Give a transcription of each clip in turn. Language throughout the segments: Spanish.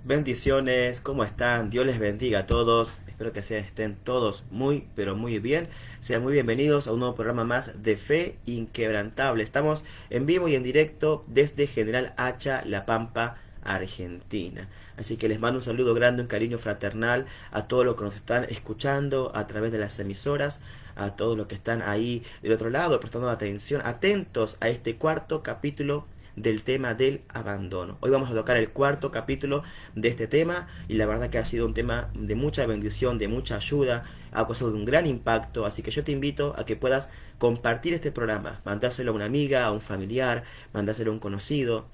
Bendiciones, ¿cómo están? Dios les bendiga a todos. Espero que estén todos muy, pero muy bien. Sean muy bienvenidos a un nuevo programa más de Fe Inquebrantable. Estamos en vivo y en directo desde General Hacha, La Pampa, Argentina. Así que les mando un saludo grande, un cariño fraternal a todos los que nos están escuchando a través de las emisoras, a todos los que están ahí del otro lado prestando atención, atentos a este cuarto capítulo del tema del abandono. Hoy vamos a tocar el cuarto capítulo de este tema y la verdad que ha sido un tema de mucha bendición, de mucha ayuda, ha causado un gran impacto, así que yo te invito a que puedas compartir este programa, mandárselo a una amiga, a un familiar, mandárselo a un conocido.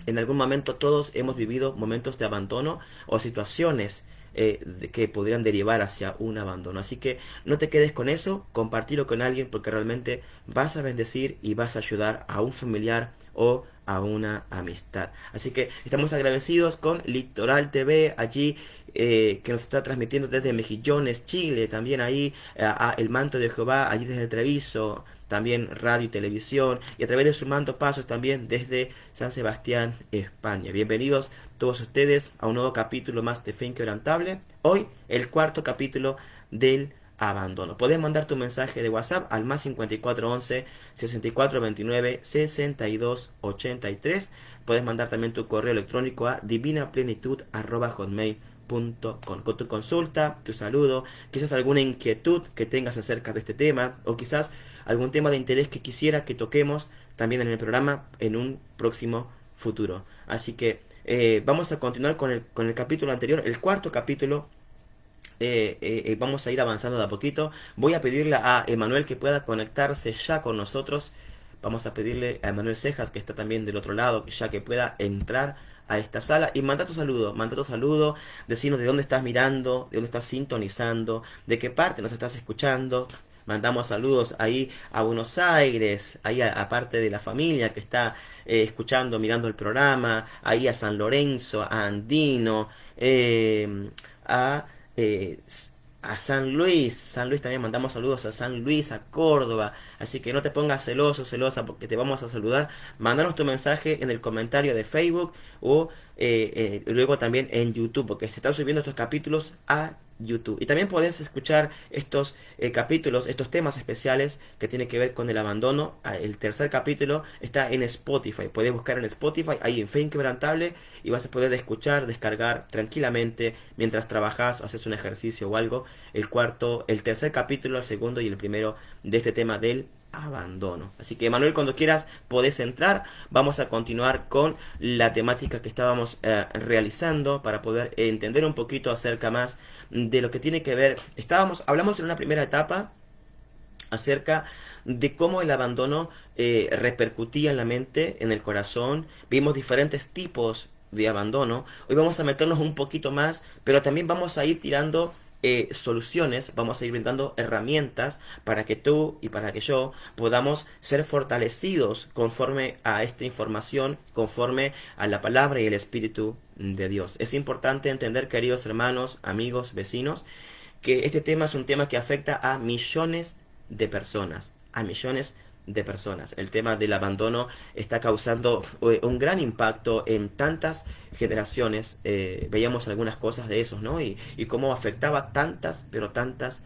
En algún momento todos hemos vivido momentos de abandono o situaciones que podrían derivar hacia un abandono. Así que no te quedes con eso, compartirlo con alguien porque realmente vas a bendecir y vas a ayudar a un familiar o a una amistad. Así que estamos agradecidos con Litoral TV allí que nos está transmitiendo desde Mejillones, Chile, también ahí a El Manto de Jehová, allí desde Treviso, también radio y televisión, y a través de Sumando Pasos también desde San Sebastián, España. Bienvenidos todos ustedes a un nuevo capítulo más de Fe Inquebrantable. Hoy el cuarto capítulo del abandono. Puedes mandar tu mensaje de WhatsApp al más 5411 6429 6283. Puedes mandar también tu correo electrónico a divinaplenitud@hotmail.com con tu consulta, tu saludo, quizás alguna inquietud que tengas acerca de este tema o quizás algún tema de interés que quisiera que toquemos también en el programa en un próximo futuro. Así que vamos a continuar con el capítulo anterior, el cuarto capítulo. Vamos a ir avanzando de a poquito. Voy a pedirle a Emanuel que pueda conectarse ya con nosotros. Vamos a pedirle a Emanuel Cejas, que está también del otro lado, ya que pueda entrar a esta sala y manda tu saludo, decinos de dónde estás mirando, de dónde estás sintonizando, de qué parte nos estás escuchando. Mandamos saludos ahí a Buenos Aires, ahí a parte de la familia que está escuchando, mirando el programa, ahí a San Lorenzo, a Andino, a eh, a San Luis también mandamos saludos a San Luis, a Córdoba, así que no te pongas celoso, celosa, porque te vamos a saludar. Mándanos tu mensaje en el comentario de Facebook o luego también en YouTube, porque se están subiendo estos capítulos a YouTube. Y también podés escuchar estos capítulos, estos temas especiales que tienen que ver con el abandono. El tercer capítulo está en Spotify. Puedes buscar en Spotify, ahí en Fe Inquebrantable, y vas a poder escuchar, descargar tranquilamente mientras trabajas o haces un ejercicio o algo. El tercer capítulo, el segundo y el primero de este tema del abandono. Así que Manuel, cuando quieras podés entrar. Vamos a continuar con la temática que estábamos realizando para poder entender un poquito acerca más de lo que tiene que ver. Hablamos en una primera etapa acerca de cómo el abandono repercutía en la mente, en el corazón. Vimos diferentes tipos de abandono. Hoy vamos a meternos un poquito más, pero también vamos a ir tirando soluciones, vamos a ir brindando herramientas para que tú y para que yo podamos ser fortalecidos conforme a esta información, conforme a la palabra y el Espíritu de Dios. Es importante entender, queridos hermanos, amigos, vecinos, que este tema es un tema que afecta a millones de personas, a millones de personas. El tema del abandono está causando un gran impacto en tantas generaciones. Veíamos algunas cosas de esos, ¿no? Y cómo afectaba tantas, pero tantas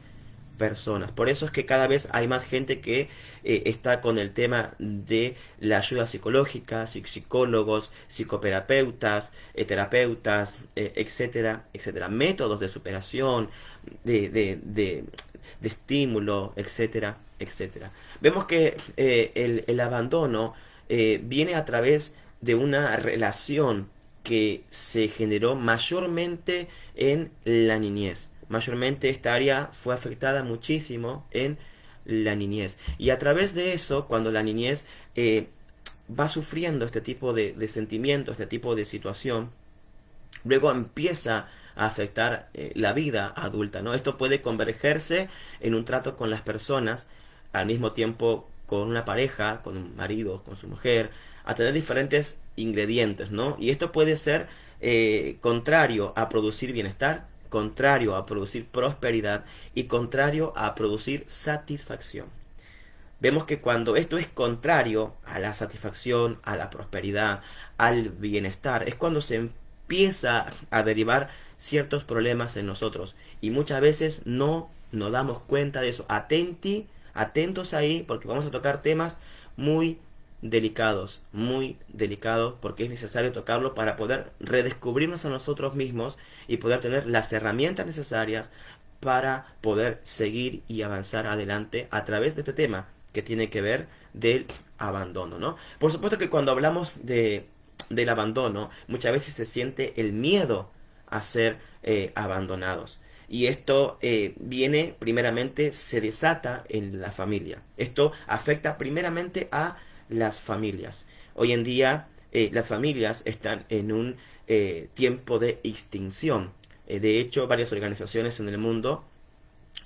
personas. Por eso es que cada vez hay más gente que está con el tema de la ayuda psicológica, psicólogos, psicoterapeutas, terapeutas, etcétera, etcétera. Métodos de superación, de estímulo, etcétera, etcétera. Vemos que el abandono viene a través de una relación que se generó mayormente en la niñez. Mayormente esta área fue afectada muchísimo en la niñez. Y a través de eso, cuando la niñez va sufriendo este tipo de sentimientos, este tipo de situación, luego empieza a afectar la vida adulta, ¿no? Esto puede convergerse en un trato con las personas, al mismo tiempo con una pareja, con un marido, con su mujer, a tener diferentes ingredientes, ¿no? Y esto puede ser contrario a producir bienestar, contrario a producir prosperidad y contrario a producir satisfacción. Vemos que cuando esto es contrario a la satisfacción, a la prosperidad, al bienestar, es cuando se empieza a derivar ciertos problemas en nosotros. Y muchas veces no nos damos cuenta de eso. Atentos ahí, porque vamos a tocar temas muy muy delicados, porque es necesario tocarlo para poder redescubrirnos a nosotros mismos y poder tener las herramientas necesarias para poder seguir y avanzar adelante a través de este tema que tiene que ver del abandono, ¿no? Por supuesto que cuando hablamos del abandono, muchas veces se siente el miedo a ser abandonados. Y esto viene primeramente, se desata en la familia. Esto afecta primeramente a las familias. Hoy en día las familias están en un tiempo de extinción. De hecho, varias organizaciones en el mundo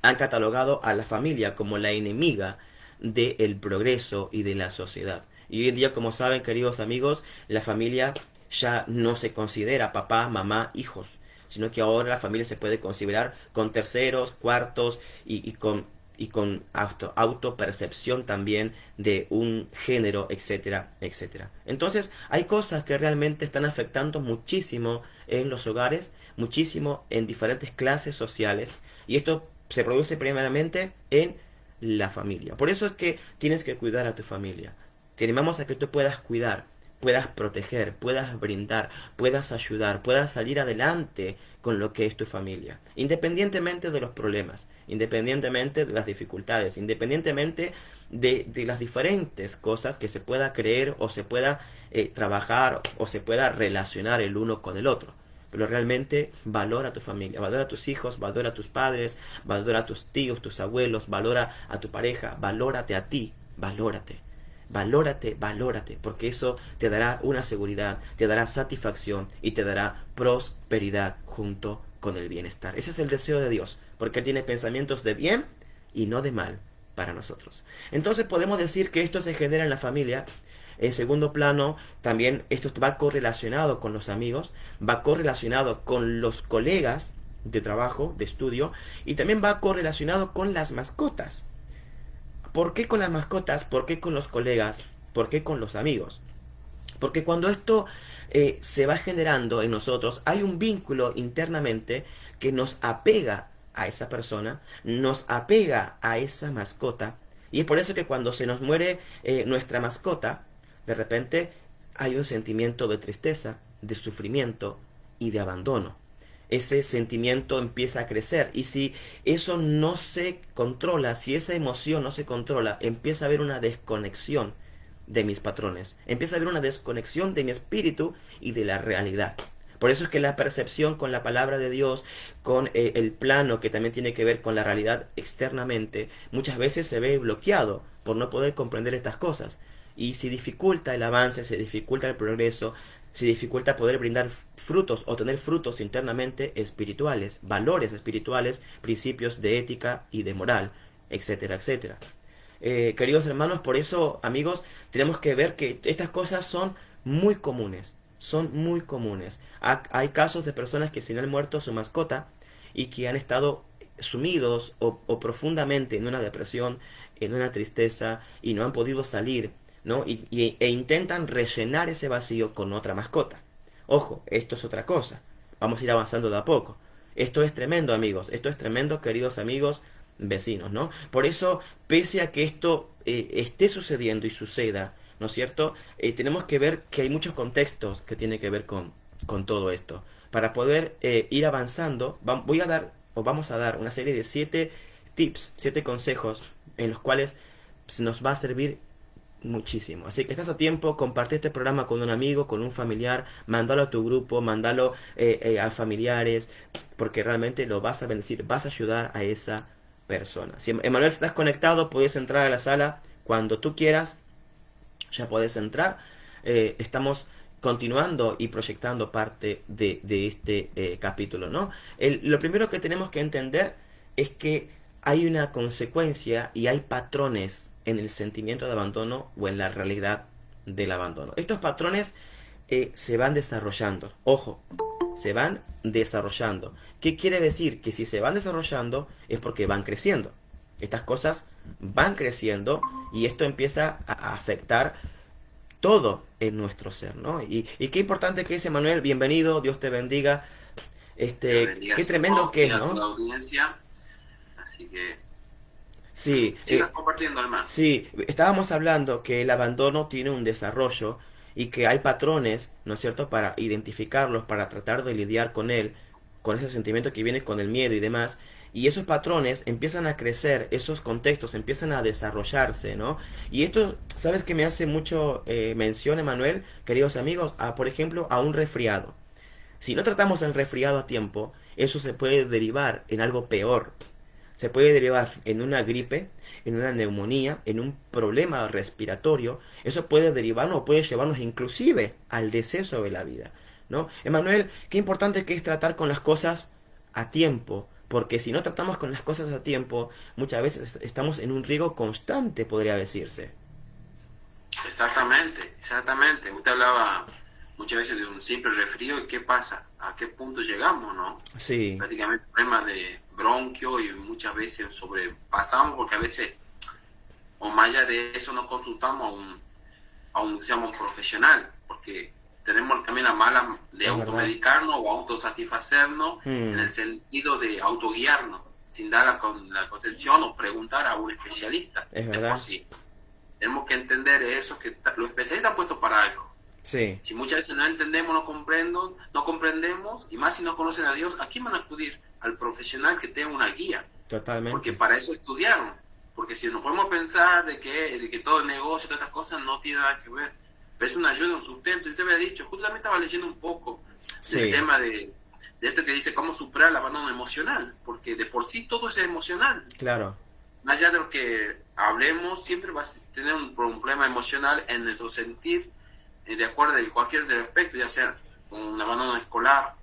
han catalogado a la familia como la enemiga del progreso y de la sociedad. Y hoy en día, como saben, queridos amigos, la familia ya no se considera papá, mamá, hijos, sino que ahora la familia se puede considerar con terceros, cuartos y con autopercepción también de un género, etcétera, etcétera. Entonces, hay cosas que realmente están afectando muchísimo en los hogares, muchísimo en diferentes clases sociales, y esto se produce primeramente en la familia. Por eso es que tienes que cuidar a tu familia. Te animamos a que tú puedas cuidar, puedas proteger, puedas brindar, puedas ayudar, puedas salir adelante con lo que es tu familia, independientemente de los problemas, independientemente de las dificultades, independientemente de las diferentes cosas que se pueda creer o se pueda trabajar o se pueda relacionar el uno con el otro. Pero realmente valora a tu familia, valora a tus hijos, valora a tus padres, valora a tus tíos, tus abuelos, valora a tu pareja, valórate a ti, valórate. Valórate, porque eso te dará una seguridad, te dará satisfacción y te dará prosperidad junto con el bienestar. Ese es el deseo de Dios, porque Él tiene pensamientos de bien y no de mal para nosotros. Entonces podemos decir que esto se genera en la familia. En segundo plano, también esto va correlacionado con los amigos, va correlacionado con los colegas de trabajo, de estudio, y también va correlacionado con las mascotas. ¿Por qué con las mascotas? ¿Por qué con los colegas? ¿Por qué con los amigos? Porque cuando esto se va generando en nosotros, hay un vínculo internamente que nos apega a esa persona, nos apega a esa mascota, y es por eso que cuando se nos muere nuestra mascota, de repente hay un sentimiento de tristeza, de sufrimiento y de abandono. Ese sentimiento empieza a crecer, y si eso no se controla, si esa emoción no se controla, empieza a haber una desconexión de mis patrones, empieza a haber una desconexión de mi espíritu y de la realidad. Por eso es que la percepción con la palabra de Dios, con el plano que también tiene que ver con la realidad externamente, muchas veces se ve bloqueado por no poder comprender estas cosas. Y si dificulta el avance, se dificulta el progreso, se dificulta poder brindar frutos o tener frutos internamente espirituales, valores espirituales, principios de ética y de moral, etcétera, etcétera. Queridos hermanos, por eso, amigos, tenemos que ver que estas cosas son muy comunes, son muy comunes. Hay casos de personas que se han muerto su mascota y que han estado sumidos o profundamente en una depresión, en una tristeza, y no han podido salir, ¿no? E intentan rellenar ese vacío con otra mascota. Ojo, esto es otra cosa. Vamos a ir avanzando de a poco. Esto es tremendo, amigos. Esto es tremendo, queridos amigos, vecinos, ¿no? Por eso, pese a que esto esté sucediendo y suceda, ¿no es cierto? Tenemos que ver que hay muchos contextos que tienen que ver con todo esto. Para poder ir avanzando, vamos a dar una serie de 7 tips, 7 consejos en los cuales nos va a servir muchísimo. Así que estás a tiempo, comparte este programa con un amigo, con un familiar, mándalo a tu grupo, mándalo a familiares, porque realmente lo vas a bendecir, vas a ayudar a esa persona. Si Emanuel, estás conectado, puedes entrar a la sala cuando tú quieras, ya puedes entrar. Estamos continuando y proyectando parte de este capítulo, ¿no? Lo primero que tenemos que entender es que hay una consecuencia y hay patrones en el sentimiento de abandono o en la realidad del abandono. Estos patrones se van desarrollando. Ojo, se van desarrollando. ¿Qué quiere decir? Que si se van desarrollando es porque van creciendo. Estas cosas van creciendo y esto empieza a afectar todo en nuestro ser, ¿no? Y qué importante que es, Manuel, bienvenido, Dios te bendiga. Dios bendiga Qué a tremendo todos que y es, a toda ¿no? la audiencia. Así que Sí, sigan compartiendo, hermano. sí, estábamos hablando que el abandono tiene un desarrollo y que hay patrones, ¿no es cierto?, para identificarlos, para tratar de lidiar con él, con ese sentimiento que viene con el miedo y demás. Y esos patrones empiezan a crecer, esos contextos empiezan a desarrollarse, ¿no? Y esto, ¿sabes que me hace mucho mención, Emanuel, queridos amigos? A, por ejemplo, a un resfriado. Si no tratamos el resfriado a tiempo, eso se puede derivar en algo peor. Se puede derivar en una gripe, en una neumonía, en un problema respiratorio. Eso puede derivarnos o puede llevarnos inclusive al deceso de la vida, ¿no? Emanuel, qué importante que es tratar con las cosas a tiempo, porque si no tratamos con las cosas a tiempo, muchas veces estamos en un riesgo constante, podría decirse. Exactamente, exactamente. Usted hablaba muchas veces de un simple resfrío y qué pasa, a qué punto llegamos, ¿no? Sí, Prácticamente problemas de bronquio y muchas veces sobrepasamos porque a veces, o más allá de eso, no consultamos digamos, profesional, porque tenemos también la mala de es verdad. automedicarnos o autosatisfacernos en Mm, el sentido de autoguiarnos, sin dar la concepción o preguntar a un especialista es de por verdad. sí. Tenemos que entender eso, que los especialistas han puesto para algo. Sí, Si muchas veces no entendemos, no comprendemos, y más si no conocen a Dios, ¿a quién van a acudir? Al profesional que tenga una guía, porque totalmente. para eso estudiaron. Porque si nos podemos pensar de que todo el negocio, todas estas cosas no tiene nada que ver, pero es una ayuda, un sustento. Y usted me ha dicho, justamente estaba leyendo un poco del Sí, tema de esto que dice cómo superar el abandono emocional, porque de por sí todo es emocional. claro, Más allá de lo que hablemos, siempre vas a tener un problema emocional en nuestro sentir, de acuerdo a cualquier aspecto, ya sea un abandono escolar,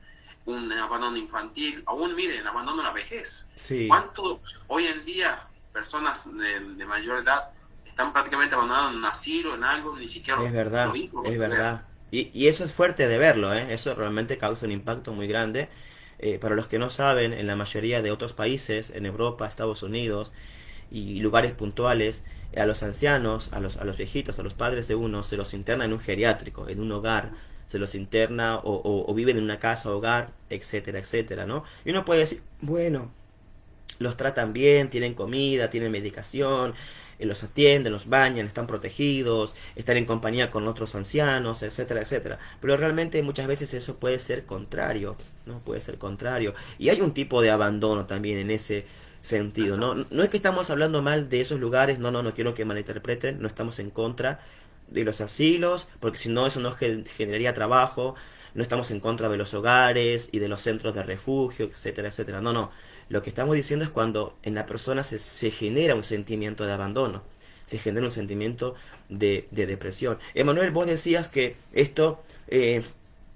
un abandono infantil, aún miren, abandono en la vejez. sí. ¿Cuántos hoy en día personas de mayor edad están prácticamente abandonadas en un asilo, en algo, ni siquiera los hijos Es los vean? verdad. Y eso es fuerte de verlo, ¿eh? Eso realmente causa un impacto muy grande. Para los que no saben, en la mayoría de otros países, en Europa, Estados Unidos y lugares puntuales, a los ancianos, a los viejitos, a los padres de uno, se los interna en un geriátrico, en un hogar, se los interna o viven en una casa, hogar, etcétera, etcétera, ¿no? Y uno puede decir, bueno, los tratan bien, tienen comida, tienen medicación, los atienden, los bañan, están protegidos, están en compañía con otros ancianos, etcétera, etcétera. Pero realmente muchas veces eso puede ser contrario, ¿no? Puede ser contrario. Y hay un tipo de abandono también en ese sentido, ¿no? No es que estamos hablando mal de esos lugares, no, no, no quiero que malinterpreten, no estamos en contra de los asilos, porque si no eso no generaría trabajo, no estamos en contra de los hogares y de los centros de refugio, etcétera, etcétera. No, no. Lo que estamos diciendo es cuando en la persona se genera un sentimiento de abandono, se genera un sentimiento de depresión. Emanuel, vos decías que esto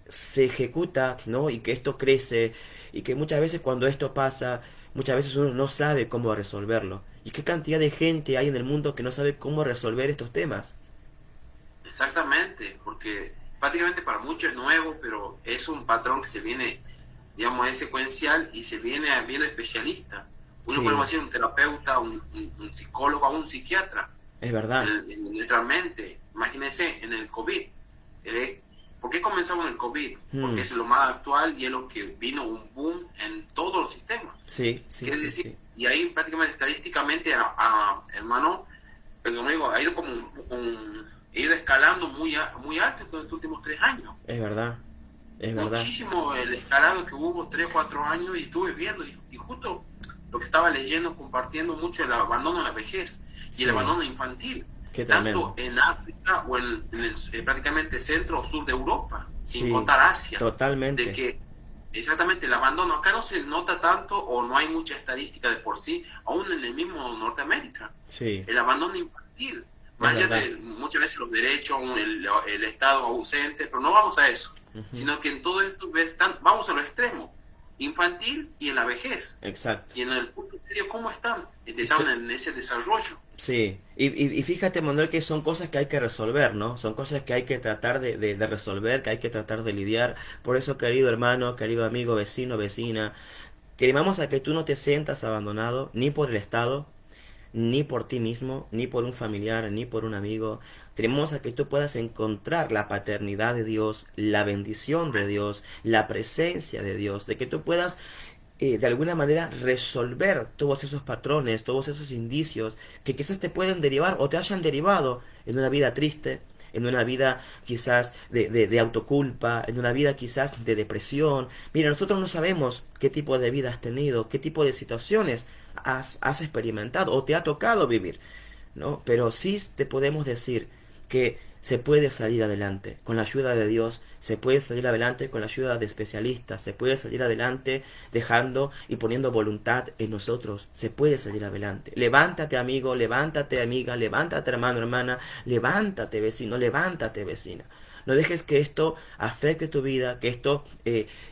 se ejecuta, ¿no? Y que esto crece, y que muchas veces cuando esto pasa, muchas veces uno no sabe cómo resolverlo. ¿Y qué cantidad de gente hay en el mundo que no sabe cómo resolver estos temas? Exactamente, porque prácticamente para muchos es nuevo, pero es un patrón que se viene, digamos, es secuencial y se viene viendo especialista. Uno puede Sí, decir un terapeuta, un psicólogo, un psiquiatra es verdad. en nuestra mente. Imagínense en el COVID. ¿Por qué comenzamos en el COVID? Porque Mm, es lo más actual y es lo que vino un boom en todos los sistemas. sí, sí, Quiere sí, decir, sí. y ahí prácticamente estadísticamente, hermano, pero como digo, ha ido como ha ido escalando muy alto en estos últimos 3 años. Es verdad, es verdad. Muchísimo el escalado que hubo 3 o 4 años y estuve viendo y justo lo que estaba leyendo, compartiendo mucho el abandono en la vejez y el Sí, abandono infantil, qué tanto tremendo. en África o en prácticamente centro o sur de Europa, sin Sí, contar Asia, de totalmente. que exactamente el abandono acá no se nota tanto o no hay mucha estadística de por sí, aún en el mismo Norteamérica, Sí, el abandono infantil, es más allá verdad. de muchas veces los derechos, el Estado ausente, pero no vamos a eso, Ujú, sino que en todo esto vamos a lo extremo, infantil y en la vejez. exacto. Y en el punto medio, ¿cómo están? Y Están en ese desarrollo. sí, y fíjate, Manuel, que son cosas que hay que resolver, ¿no? Son cosas que hay que tratar de resolver, que hay que tratar de lidiar. Por eso, querido hermano, querido amigo, vecino, vecina, te animamos a que tú no te sientas abandonado, ni por el Estado, ni por ti mismo, ni por un familiar, ni por un amigo. Tenemos a que tú puedas encontrar la paternidad de Dios, la bendición de Dios, la presencia de Dios, de que tú puedas de alguna manera resolver todos esos patrones, todos esos indicios que quizás te pueden derivar o te hayan derivado en una vida triste, en una vida quizás de autoculpa, en una vida quizás de depresión. Mira, nosotros no sabemos qué tipo de vida has tenido, qué tipo de situaciones has experimentado o te ha tocado vivir, ¿no? Pero sí te podemos decir que se puede salir adelante con la ayuda de Dios, se puede salir adelante con la ayuda de especialistas, se puede salir adelante dejando y poniendo voluntad en nosotros, se puede salir adelante. Levántate amigo, levántate amiga, levántate hermano, hermana, levántate vecino, levántate vecina. No dejes que esto afecte tu vida, que esto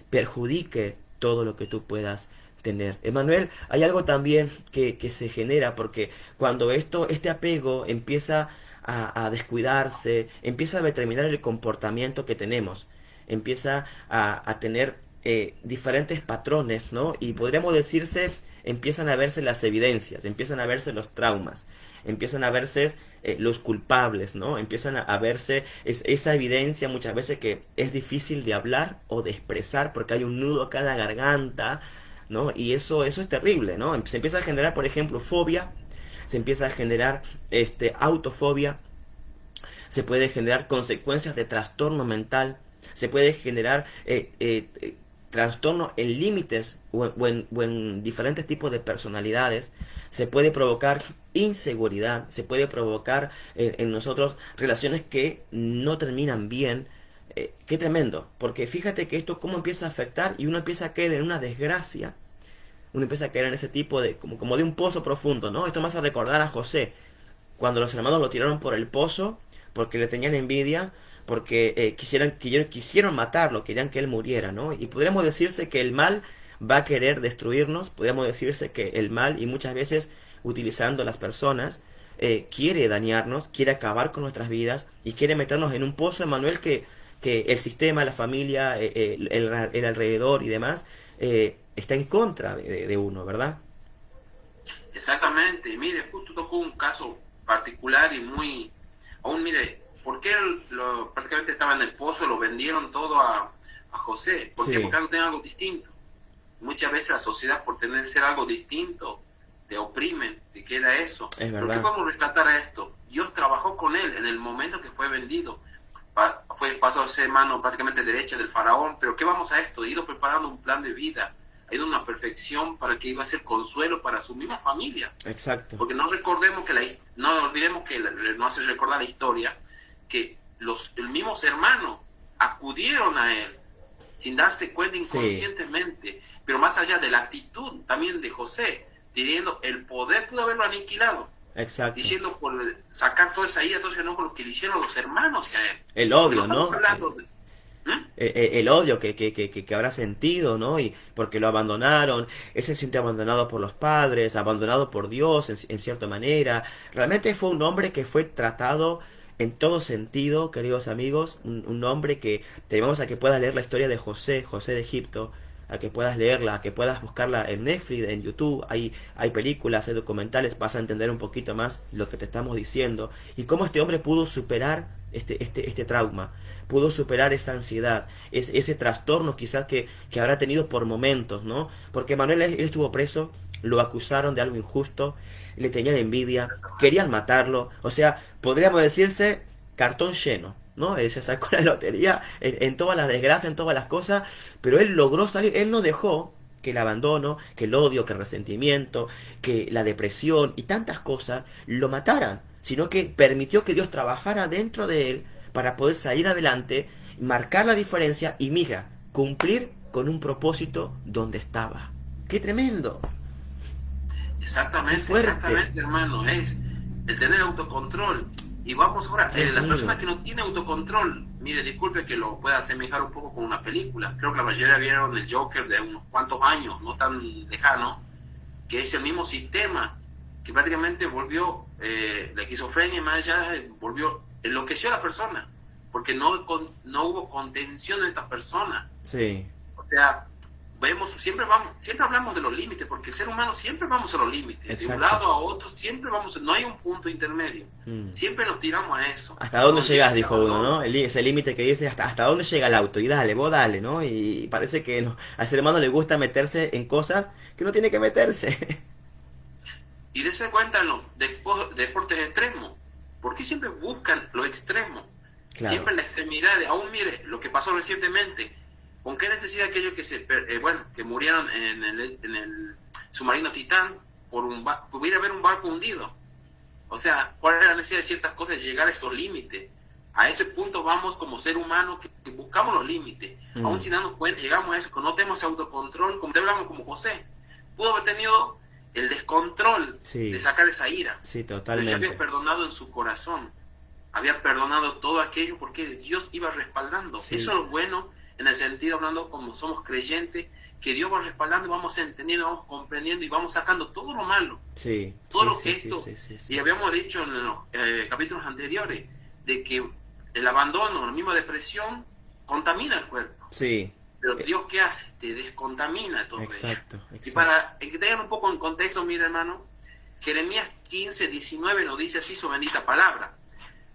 perjudique todo lo que tú puedas tener. Emanuel, hay algo también que se genera porque cuando este apego empieza a descuidarse, empieza a determinar el comportamiento que tenemos, empieza a tener diferentes patrones, ¿no? Y podríamos decirse, empiezan a verse las evidencias, empiezan a verse los traumas, empiezan a verse los culpables, ¿no? Empiezan a verse esa evidencia muchas veces que es difícil de hablar o de expresar porque hay un nudo acá en la garganta, ¿no? Y eso es terrible, ¿no? Se empieza a generar, por ejemplo, fobia, se empieza a generar autofobia, se puede generar consecuencias de trastorno mental, se puede generar trastorno en límites o en diferentes tipos de personalidades, se puede provocar inseguridad, se puede provocar en nosotros relaciones que no terminan bien. Qué tremendo, porque fíjate que esto cómo empieza a afectar y uno empieza a caer en una desgracia, uno empieza a caer en ese tipo de, como de un pozo profundo, ¿no? Esto me hace recordar a José, cuando los hermanos lo tiraron por el pozo, porque le tenían envidia, porque quisieron matarlo, querían que él muriera, ¿no? Y podríamos decirse que el mal va a querer destruirnos, podríamos decirse que el mal, y muchas veces utilizando las personas, quiere dañarnos, quiere acabar con nuestras vidas, y quiere meternos en un pozo, Emanuel, que el sistema, la familia, el alrededor y demás, está en contra de uno, ¿verdad? Exactamente, mire, justo tocó un caso particular y muy, aún mire, ¿por qué prácticamente estaba en el pozo, lo vendieron todo a José? ¿Por qué? Sí, Porque no tenía algo distinto. Muchas veces la sociedad, por tener ser algo distinto, te oprime, te queda eso. es ¿Por qué verdad. podemos rescatar a esto? Dios trabajó con él en el momento que fue vendido. Pasó a ser mano prácticamente derecha del faraón, pero ¿qué vamos a esto? Ha ido preparando un plan de vida, ha ido una perfección para que iba a ser consuelo para su misma familia. Exacto. Porque no recordemos no olvidemos que no hace recordar la historia, que los mismos hermanos acudieron a él sin darse cuenta inconscientemente, sí. Pero más allá de la actitud también de José, teniendo el poder, pudo haberlo aniquilado. Exacto. Diciendo por sacar toda esa ira, todo ese enojo, lo que le hicieron los hermanos a él. El odio, ¿no? ¿Mm? El odio que habrá sentido, ¿no? Y porque lo abandonaron, él se siente abandonado por los padres, abandonado por Dios en cierta manera. Realmente fue un hombre que fue tratado en todo sentido, queridos amigos, un hombre que tenemos a que puedas leer la historia de José de Egipto, a que puedas leerla, a que puedas buscarla en Netflix, en YouTube, hay películas, hay documentales, vas a entender un poquito más lo que te estamos diciendo y cómo este hombre pudo superar este trauma, pudo superar esa ansiedad, ese trastorno quizás que habrá tenido por momentos, ¿no? Porque Manuel, él estuvo preso, lo acusaron de algo injusto, le tenían envidia, querían matarlo, o sea, podríamos decirse cartón lleno, ¿no? Se sacó la lotería en todas las desgracias, en todas las cosas, pero él logró salir, él no dejó que el abandono, que el odio, que el resentimiento, que la depresión y tantas cosas lo mataran, sino que permitió que Dios trabajara dentro de él para poder salir adelante, marcar la diferencia y, mira, cumplir con un propósito donde estaba. ¡Qué tremendo! Exactamente, ¡Qué fuerte! exactamente, hermano, es el tener autocontrol. Y vamos ahora, la persona que no tiene autocontrol, mire, disculpe que lo pueda asemejar un poco con una película. Creo que la mayoría vieron el Joker de unos cuantos años, no tan lejano, que es el mismo sistema, que prácticamente volvió la esquizofrenia, más allá, enloqueció a la persona, porque no hubo contención de esta persona. Sí. O sea, vemos, siempre hablamos de los límites, porque el ser humano siempre vamos a los límites. Exacto. De un lado a otro siempre vamos, no hay un punto intermedio. Siempre nos tiramos a eso. ¿Hasta dónde No llegas? llegas Dijo a uno, dónde. ¿no? Ese límite que dice hasta dónde llega el auto. Y dale, vos dale, ¿no? Y parece que al ser humano le gusta meterse en cosas que no tiene que meterse. Y dése cuenta en los deportes extremos. ¿Por qué siempre buscan lo extremo? Claro. Siempre la extremidad. Aún mire lo que pasó recientemente. ¿Con qué necesidad aquellos que murieron en el submarino Titán pudiera haber un barco hundido? O sea, ¿cuál era la necesidad de ciertas cosas de llegar a esos límites? A ese punto vamos como ser humano que buscamos los límites. Aún sin darnos cuenta, llegamos a eso, que no tenemos autocontrol, como te hablamos como José. Pudo haber tenido el descontrol de sacar esa ira. Sí, Pero totalmente. ya había perdonado en su corazón. Había perdonado todo aquello porque Dios iba respaldando. Sí. Eso es lo bueno en el sentido, hablando como somos creyentes, que Dios va respaldando y vamos entendiendo, vamos comprendiendo y vamos sacando todo lo malo. Sí, Todo sí, lo sí, que sí, esto, sí, sí, sí. y habíamos dicho en los capítulos anteriores, de que el abandono, la misma depresión, contamina el cuerpo. Sí. Pero Dios, ¿qué hace? Te descontamina todo Exacto, ello. exacto. Y para que tengan un poco en contexto, mira hermano, Jeremías 15:19 nos dice así su bendita palabra.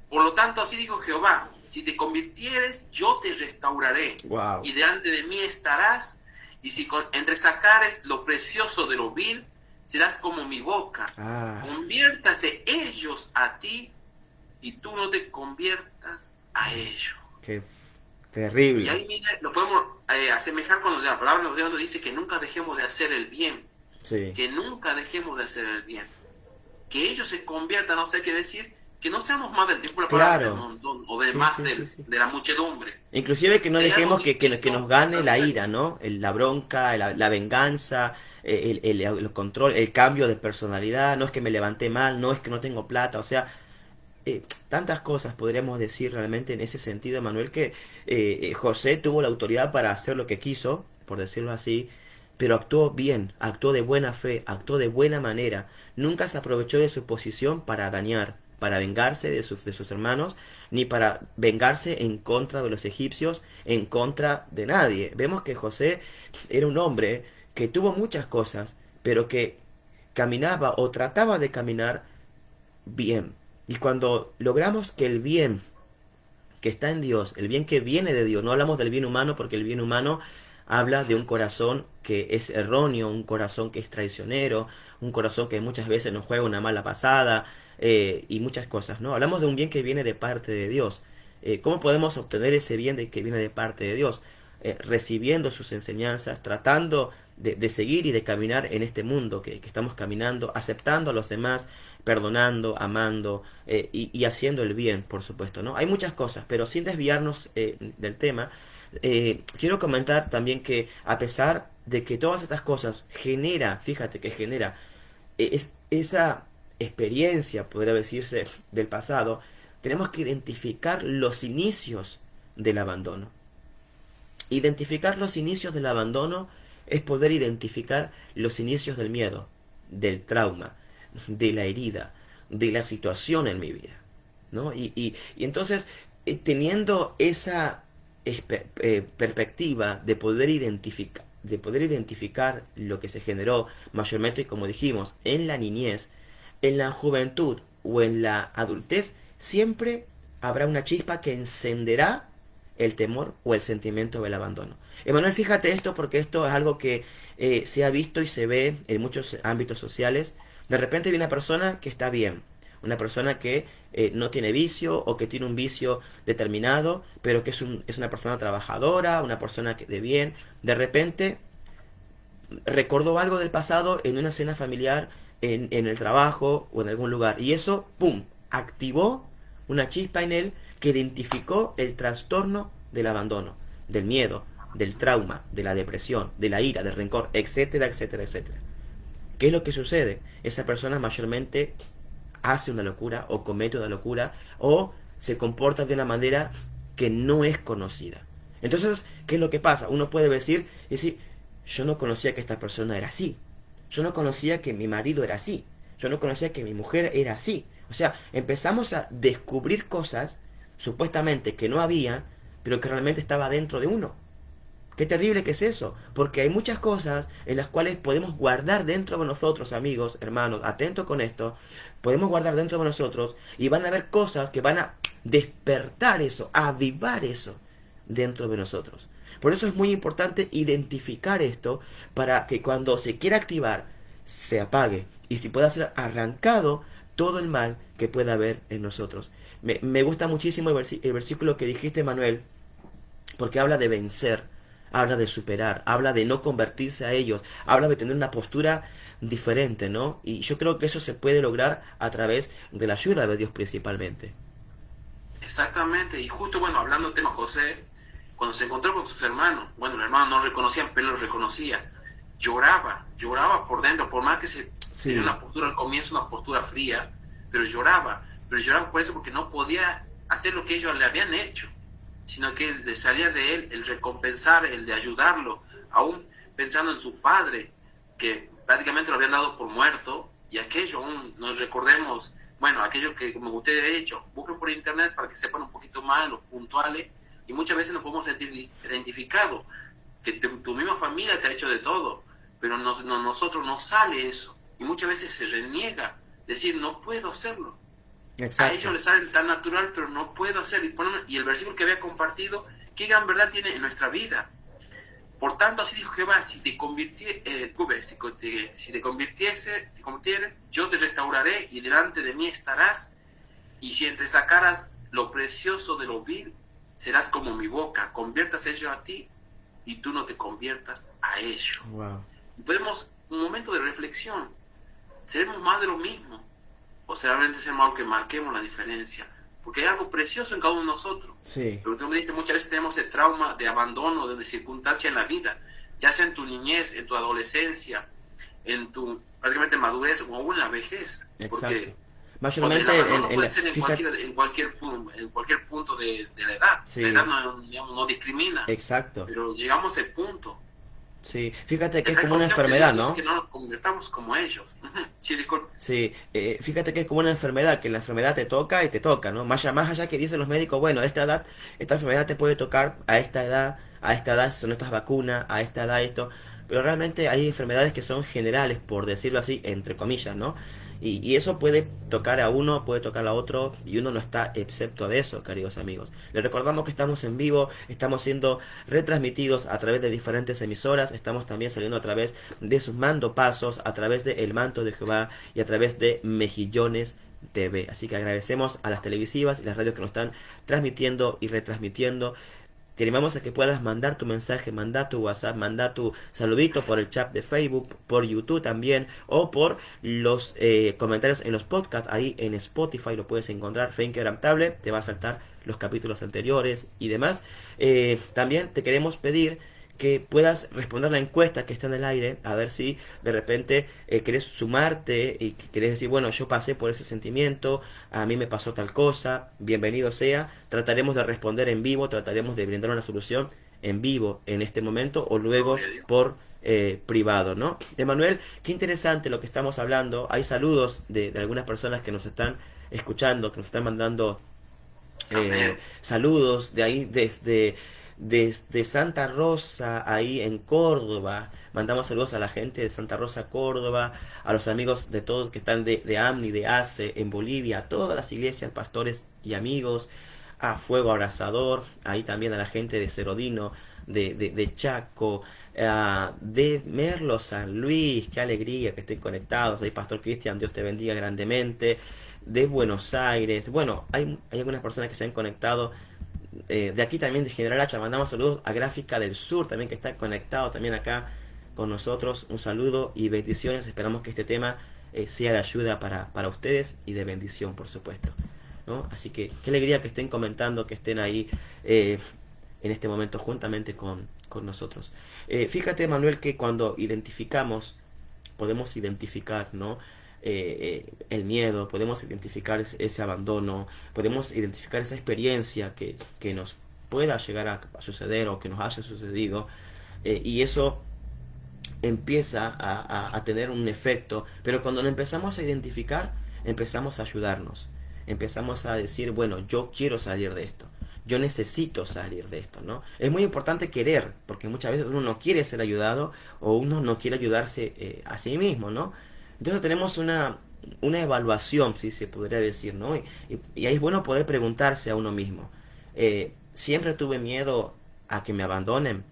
Por lo tanto, así dijo Jehová, si te convirtieres, yo te restauraré. Wow. Y delante de mí estarás, y si entresacares lo precioso de lo vil, serás como mi boca. Conviértase ellos a ti, y tú no te conviertas a ellos. Qué terrible. Y ahí, mire, lo podemos asemejar con la palabra de Dios, donde dice que nunca dejemos de hacer el bien. Sí. Que nunca dejemos de hacer el bien. Que ellos se conviertan, no sé qué decir, que no seamos más del tiempo de la palabra del montón, o de más de la muchedumbre. Inclusive que no dejemos que nos gane la ira, ¿no? La bronca, la venganza, el control, el cambio de personalidad. No es que me levanté mal, no es que no tengo plata, o sea, tantas cosas podríamos decir realmente en ese sentido, Manuel, que José tuvo la autoridad para hacer lo que quiso, por decirlo así, pero actuó bien, actuó de buena fe, actuó de buena manera, nunca se aprovechó de su posición para dañar, para vengarse de sus hermanos, ni para vengarse en contra de los egipcios, en contra de nadie. Vemos que José era un hombre que tuvo muchas cosas, pero que caminaba o trataba de caminar bien. Y cuando logramos que el bien que está en Dios, el bien que viene de Dios, no hablamos del bien humano porque el bien humano habla de un corazón que es erróneo, un corazón que es traicionero, un corazón que muchas veces nos juega una mala pasada y muchas cosas, ¿no? Hablamos de un bien que viene de parte de Dios. ¿Cómo podemos obtener ese bien que viene de parte de Dios? Recibiendo sus enseñanzas, tratando de seguir y de caminar en este mundo que estamos caminando, aceptando a los demás, perdonando, amando y haciendo el bien, por supuesto, ¿no? Hay muchas cosas, pero sin desviarnos del tema, quiero comentar también que a pesar de que todas estas cosas fíjate que genera esa experiencia, podría decirse, del pasado, tenemos que identificar los inicios del abandono. Identificar los inicios del abandono es poder identificar los inicios del miedo, del trauma, de la herida, de la situación en mi vida, ¿no? Y entonces, teniendo esa perspectiva de poder identificar lo que se generó mayormente, como dijimos, en la niñez, en la juventud o en la adultez, siempre habrá una chispa que encenderá el temor o el sentimiento del abandono. Emanuel, fíjate esto porque esto es algo que se ha visto y se ve en muchos ámbitos sociales. De repente hay una persona que está bien, una persona que no tiene vicio o que tiene un vicio determinado, pero que es una persona trabajadora, una persona de bien. De repente recordó algo del pasado en una cena familiar, en el trabajo o en algún lugar. Y eso, ¡pum!, activó una chispa en él que identificó el trastorno del abandono, del miedo, del trauma, de la depresión, de la ira, del rencor, etcétera, etcétera, etcétera. ¿Qué es lo que sucede? Esa persona mayormente hace una locura o comete una locura o se comporta de una manera que no es conocida. Entonces, ¿qué es lo que pasa? Uno puede decir, yo no conocía que esta persona era así. Yo no conocía que mi marido era así. Yo no conocía que mi mujer era así. O sea, empezamos a descubrir cosas supuestamente que no había, pero que realmente estaba dentro de uno. Qué terrible que es eso, porque hay muchas cosas en las cuales podemos guardar dentro de nosotros, amigos, hermanos, atentos con esto, podemos guardar dentro de nosotros y van a haber cosas que van a despertar eso, avivar eso dentro de nosotros. Por eso es muy importante identificar esto para que cuando se quiera activar, se apague y si pueda ser arrancado todo el mal que pueda haber en nosotros. Me gusta muchísimo el versículo que dijiste, Manuel, porque habla de vencer, habla de superar, habla de no convertirse a ellos, habla de tener una postura diferente, ¿no? Y yo creo que eso se puede lograr a través de la ayuda de Dios principalmente. Exactamente, y justo, bueno, hablando del tema José, cuando se encontró con sus hermanos, bueno, los hermanos no lo reconocían, pero lo reconocía, lloraba por dentro, por más que tenía una postura al comienzo, una postura fría, pero lloraba por eso, porque no podía hacer lo que ellos le habían hecho, sino que le salía de él el recompensar, el de ayudarlo, aún pensando en su padre, que prácticamente lo habían dado por muerto, y aquello aún nos recordemos, bueno, aquello que como ustedes han hecho, busquen por internet para que sepan un poquito más los puntuales, y muchas veces nos podemos sentir identificados, que tu misma familia te ha hecho de todo, pero nosotros no sale eso, y muchas veces se reniega, decir, no puedo hacerlo. Exacto. A ellos les sale tan natural, pero no puedo hacerlo. Y el versículo que había compartido, qué gran verdad tiene en nuestra vida. Por tanto, así dijo Jehová, si te convirtieres, yo te restauraré y delante de mí estarás, y si entresacaras lo precioso de lo vil, serás como mi boca, conviertas ellos a ti y tú no te conviertas a ellos. Wow. Y podemos, un momento de reflexión, ¿seremos más de lo mismo? ¿O realmente seremos algo que marquemos la diferencia? Porque hay algo precioso en cada uno de nosotros. Sí. Pero tú me dices, muchas veces tenemos ese trauma de abandono, de circunstancia en la vida, ya sea en tu niñez, en tu adolescencia, en tu prácticamente madurez o aún en la vejez. Exacto. Porque mayormente en cualquier punto de la edad. Sí. La edad no discrimina. Exacto. Pero llegamos a ese punto. Sí, fíjate que es como una enfermedad, ¿no? Que no nos convirtamos como ellos. Sí, disculpe. Sí, fíjate que es como una enfermedad, que la enfermedad te toca y te toca, ¿no? Más allá que dicen los médicos, bueno, esta enfermedad te puede tocar a esta edad son estas vacunas, a esta edad esto, pero realmente hay enfermedades que son generales, por decirlo así, entre comillas, ¿no? Y eso puede tocar a uno, puede tocar a otro, y uno no está excepto de eso, queridos amigos. Les recordamos que estamos en vivo, estamos siendo retransmitidos a través de diferentes emisoras, estamos también saliendo a través de sus mandopasos, a través de El Manto de Jehová y a través de Mejillones TV. Así que agradecemos a las televisivas y las radios que nos están transmitiendo y retransmitiendo. Te animamos a que puedas mandar tu mensaje, mandar tu WhatsApp, mandar tu saludito por el chat de Facebook, por YouTube también, o por los comentarios en los podcasts, ahí en Spotify lo puedes encontrar, Fe Inquebrantable, te va a saltar los capítulos anteriores y demás. También te queremos pedir que puedas responder la encuesta que está en el aire, a ver si de repente querés sumarte y querés decir, bueno, yo pasé por ese sentimiento, a mí me pasó tal cosa, bienvenido sea, trataremos de responder en vivo, trataremos de brindar una solución en vivo en este momento o luego por privado, ¿no? Emanuel, qué interesante lo que estamos hablando, hay saludos de algunas personas que nos están escuchando, que nos están mandando saludos de ahí desde Santa Rosa, ahí en Córdoba. Mandamos saludos a la gente de Santa Rosa, Córdoba, a los amigos de todos que están de AMNI, de ACE, en Bolivia, a todas las iglesias, pastores y amigos, a Fuego Abrazador, ahí también a la gente de Cerodino, de Chaco, de Merlo, San Luis, qué alegría que estén conectados, ahí Pastor Cristian, Dios te bendiga grandemente, de Buenos Aires, bueno, hay algunas personas que se han conectado. De aquí también de General Hacha mandamos saludos a Gráfica del Sur también que está conectado también acá con nosotros, un saludo y bendiciones, esperamos que este tema sea de ayuda para ustedes y de bendición por supuesto, ¿no? Así que qué alegría que estén comentando, que estén ahí en este momento juntamente con nosotros. Fíjate, Manuel, que cuando podemos identificar, ¿no? El miedo, podemos identificar ese abandono, podemos identificar esa experiencia que nos pueda llegar a suceder o que nos haya sucedido, y eso empieza a tener un efecto, pero cuando lo empezamos a identificar, empezamos a ayudarnos, empezamos a decir, bueno, yo quiero salir de esto, yo necesito salir de esto, ¿no? Es muy importante querer, porque muchas veces uno no quiere ser ayudado o uno no quiere ayudarse a sí mismo, ¿no? Entonces tenemos una evaluación, si se podría decir, ¿no? Y ahí es bueno poder preguntarse a uno mismo. Siempre tuve miedo a que me abandonen.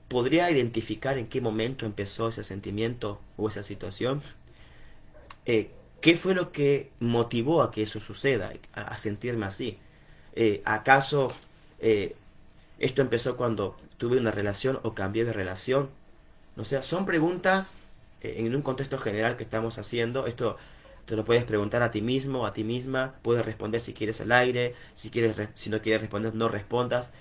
¿Podría identificar en qué momento empezó ese sentimiento o esa situación? ¿Qué fue lo que motivó a que eso suceda, a sentirme así? ¿Acaso esto empezó cuando tuve una relación o cambié de relación? O sea, son preguntas en un contexto general que estamos haciendo. Esto te lo puedes preguntar a ti mismo, a ti misma. Puedes responder si quieres al aire, si no quieres responder, no respondas,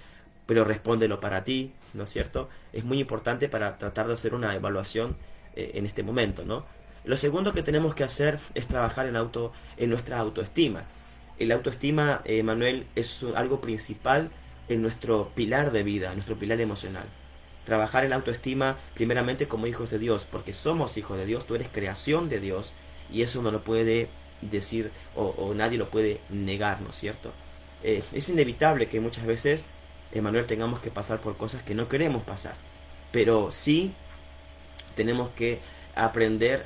pero respóndelo para ti, ¿no es cierto? Es muy importante para tratar de hacer una evaluación en este momento, ¿no? Lo segundo que tenemos que hacer es trabajar en nuestra autoestima. El autoestima, Manuel, es algo principal en nuestro pilar de vida, en nuestro pilar emocional. Trabajar en la autoestima primeramente como hijos de Dios, porque somos hijos de Dios, tú eres creación de Dios, y eso no lo puede decir o nadie lo puede negar, ¿no es cierto? Es inevitable que muchas veces, Manuel, tengamos que pasar por cosas que no queremos pasar, pero sí tenemos que aprender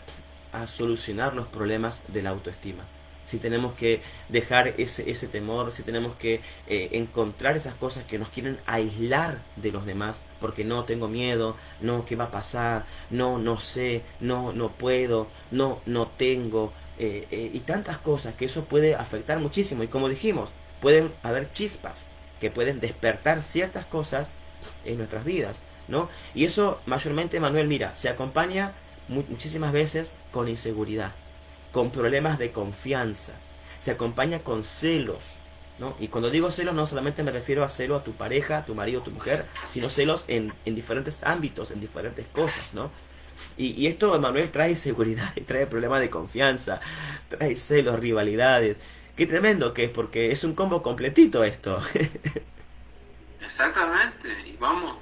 a solucionar los problemas de la autoestima. Si tenemos que dejar ese temor, si tenemos que encontrar esas cosas que nos quieren aislar de los demás, porque no tengo miedo, no, ¿qué va a pasar? No, no sé, no puedo, no tengo, y tantas cosas que eso puede afectar muchísimo. Y como dijimos, pueden haber chispas que pueden despertar ciertas cosas en nuestras vidas, ¿no? Y eso mayormente, Manuel, mira, se acompaña muchísimas veces con inseguridad, con problemas de confianza, se acompaña con celos, ¿no? Y cuando digo celos no solamente me refiero a celo a tu pareja, a tu marido, a tu mujer, sino celos en diferentes ámbitos, en diferentes cosas, ¿no? Y esto, Manuel, trae inseguridad, trae problemas de confianza, trae celos, rivalidades. Qué tremendo que es, porque es un combo completito esto. Exactamente, y vamos,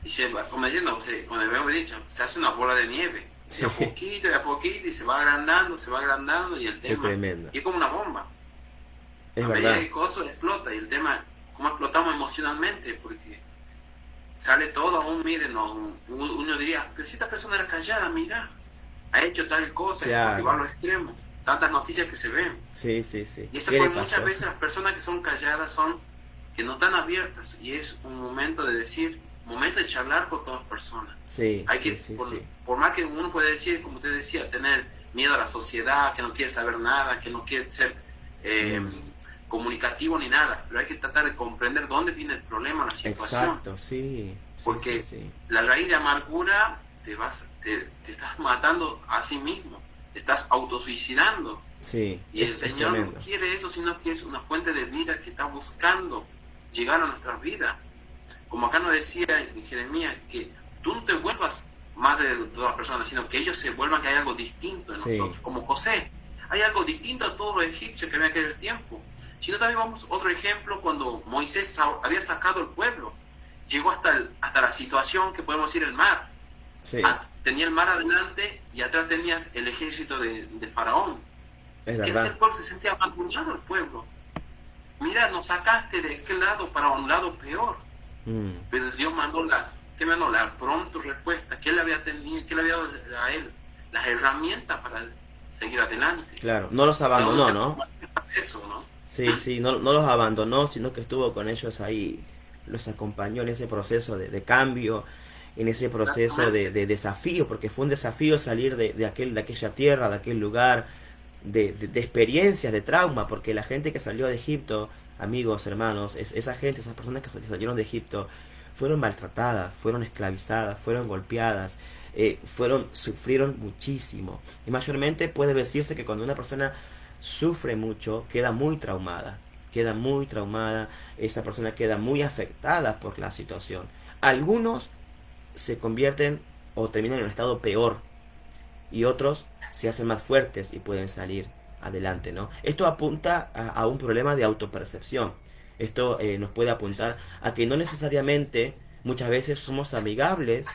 y se va, como diciendo, como habíamos dicho, se hace una bola de nieve, de a poquito, y se va agrandando, y el Qué tema, tremendo. y es como una bomba, Es a medida verdad. que el coso explota, y el tema, cómo explotamos emocionalmente, porque sale todo aún, miren, uno diría, pero si esta persona era callada, mira, ha hecho tal cosa, porque va a Claro. los extremos, tantas noticias que se ven, Sí, sí, sí. y eso ¿Qué le por pasó? muchas veces las personas que son calladas son que no están abiertas, y es un momento de decir, momento de charlar con todas personas. Sí, Hay sí, que, sí, por, sí. por más que uno puede decir, como usted decía, tener miedo a la sociedad, que no quiere saber nada, que no quiere ser comunicativo ni nada, pero hay que tratar de comprender dónde viene el problema, la situación, Exacto, sí. Sí, porque sí, sí. la raíz de amargura te estás matando a sí mismo, te estás autosuicidando, Sí, y el es Señor no tremendo. quiere eso, sino que es una fuente de vida que está buscando llegar a nuestras vidas. Como acá nos decía en Jeremías, que tú no te vuelvas más de todas las personas, sino que ellos se vuelvan, que hay algo distinto en Sí. nosotros. Como José, hay algo distinto a todos los egipcios que había en aquel tiempo. Si no, también vamos otro ejemplo, cuando Moisés había sacado el pueblo, llegó hasta la situación que podemos decir el mar. Sí, Tenía el mar adelante y atrás tenías el ejército de Faraón. es Ese verdad. pueblo se sentía abandonado, el pueblo. Mira, nos sacaste de aquel lado para un lado peor. Mm, Pero Dios mandó la pronta respuesta que él había tenido, que él había dado a él las herramientas para seguir adelante. claro, no los abandonó, ¿no? Eso, ¿no? Sí, sí, no los abandonó, sino que estuvo con ellos ahí, los acompañó en ese proceso de cambio, en ese proceso de desafío, porque fue un desafío salir de aquella tierra, de aquel lugar, de experiencias, de trauma, porque la gente que salió de Egipto, amigos, hermanos, esa gente, esas personas que salieron de Egipto, fueron maltratadas, fueron esclavizadas, fueron golpeadas, sufrieron muchísimo. Y mayormente puede decirse que cuando una persona sufre mucho, queda muy traumada, esa persona queda muy afectada por la situación. Algunos se convierten o terminan en un estado peor, y otros se hacen más fuertes y pueden salir adelante, ¿no? Esto apunta a un problema de autopercepción. Esto nos puede apuntar a que no necesariamente muchas veces somos amigables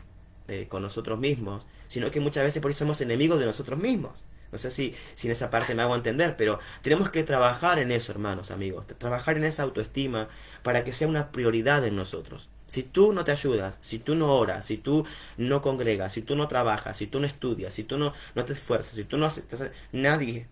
con nosotros mismos, sino que muchas veces por eso somos enemigos de nosotros mismos, No sé si en esa parte me hago entender, pero tenemos que trabajar en eso, hermanos, amigos. Trabajar en esa autoestima para que sea una prioridad en nosotros. Si tú no te ayudas, si tú no oras, si tú no congregas, si tú no trabajas, si tú no estudias, si tú no te esfuerzas, si tú no haces, nadie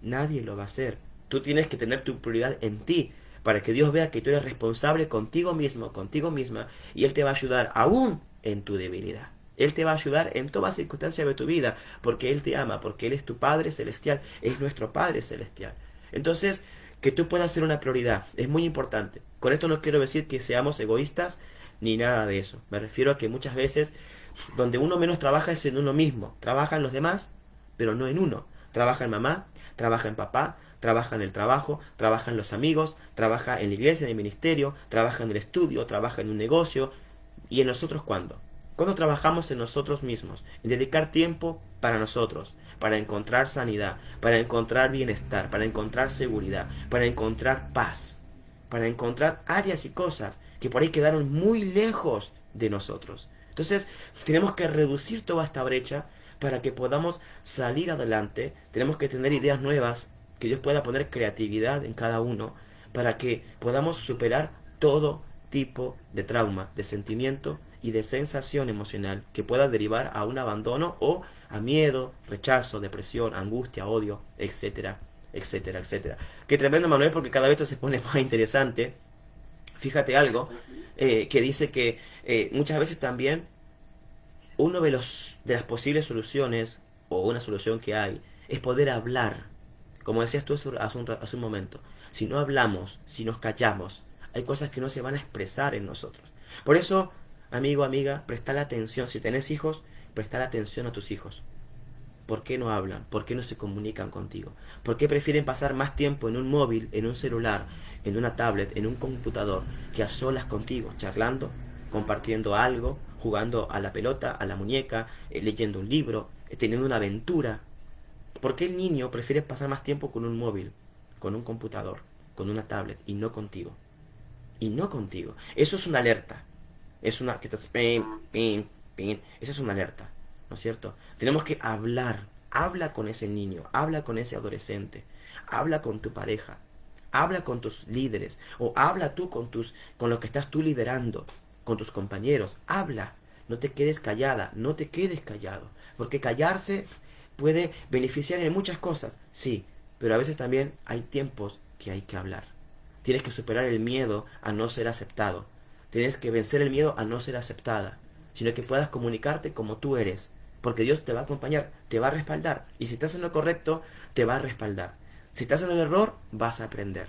lo va a hacer. Tú tienes que tener tu prioridad en ti, para que Dios vea que tú eres responsable contigo mismo, contigo misma, y Él te va a ayudar aún en tu debilidad. Él te va a ayudar en toda circunstancia de tu vida, porque Él te ama, porque Él es tu Padre Celestial, es nuestro Padre Celestial. Entonces, que tú puedas ser una prioridad, es muy importante. Con esto no quiero decir que seamos egoístas, ni nada de eso. Me refiero a que muchas veces, donde uno menos trabaja es en uno mismo. Trabaja en los demás, pero no en uno. Trabaja en mamá, trabaja en papá, trabaja en el trabajo, trabaja en los amigos, trabaja en la iglesia, en el ministerio, trabaja en el estudio, trabaja en un negocio. ¿Y en nosotros cuándo? Cuando trabajamos en nosotros mismos, en dedicar tiempo para nosotros, para encontrar sanidad, para encontrar bienestar, para encontrar seguridad, para encontrar paz, para encontrar áreas y cosas que por ahí quedaron muy lejos de nosotros. Entonces, tenemos que reducir toda esta brecha para que podamos salir adelante. Tenemos que tener ideas nuevas, que Dios pueda poner creatividad en cada uno, para que podamos superar todo tipo de trauma, de sentimiento y de sensación emocional que pueda derivar a un abandono o a miedo, rechazo, depresión, angustia, odio, etcétera, etcétera, etcétera. Qué tremendo, Manuel, porque cada vez esto se pone más interesante. Fíjate algo que dice que muchas veces también uno de las posibles soluciones o una solución que hay es poder hablar. Como decías tú hace un momento, si no hablamos, si nos callamos, hay cosas que no se van a expresar en nosotros. Por eso, amigo, amiga, presta la atención. Si tenés hijos, presta la atención a tus hijos. ¿Por qué no hablan? ¿Por qué no se comunican contigo? ¿Por qué prefieren pasar más tiempo en un móvil, en un celular, en una tablet, en un computador, que a solas contigo, charlando, compartiendo algo, jugando a la pelota, a la muñeca, leyendo un libro, teniendo una aventura? ¿Por qué el niño prefiere pasar más tiempo con un móvil, con un computador, con una tablet y no contigo? Y no contigo. Eso es una alerta. Es una que estás pim, pim, pim. Esa es una alerta, ¿no es cierto? Tenemos que hablar. Habla con ese niño, habla con ese adolescente, habla con tu pareja, habla con tus líderes, o habla tú con los que estás tú liderando, con tus compañeros. Habla. No te quedes callada, no te quedes callado, porque callarse puede beneficiar en muchas cosas, sí, pero a veces también hay tiempos que hay que hablar. Tienes que superar el miedo a no ser aceptado. Tienes que vencer el miedo a no ser aceptada, sino que puedas comunicarte como tú eres, porque Dios te va a acompañar, te va a respaldar, y si estás en lo correcto, te va a respaldar. Si estás en el error, vas a aprender.